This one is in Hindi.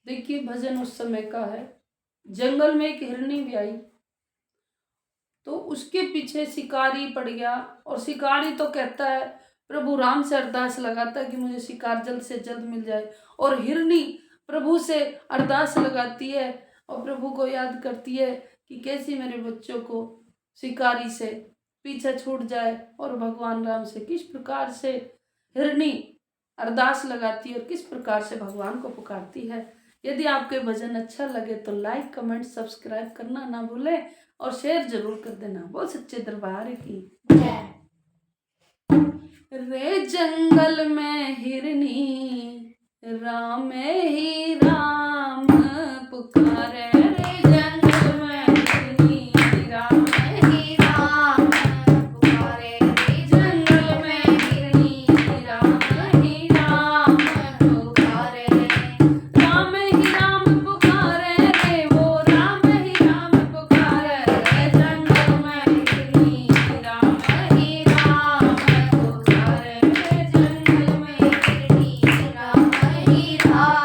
देखिए भजन उस समय का है। जंगल में एक हिरनी भी आई, तो उसके पीछे शिकारी पड़ गया, और शिकारी तो कहता है, प्रभु राम से अरदास लगाता है कि मुझे शिकार जल्द से जल्द मिल जाए, और हिरनी प्रभु से अरदास लगाती है और प्रभु को याद करती है कि कैसे मेरे बच्चों को शिकारी से पीछे छूट जाए, और भगवान राम से किस प्रकार से हिरनी अरदास लगाती है और किस प्रकार से भगवान को पुकारती है। यदि आपके भजन अच्छा लगे तो लाइक कमेंट सब्सक्राइब करना ना भूलें और शेयर जरूर कर देना। बहुत सच्चे दरबार की रे जंगल में हिरनी राम ही राम पुकारे, रे जंगल में हिरनी राम ही राम पुकारे, रे जंगल में हिरनी राम ही राम पुकारे, राम ही राम पुकारे रे, वो राम ही राम पुकारे, रे जंगल में हिरनी राम ही राम पुकारे, रे जंगल में हिरनी राम ही राम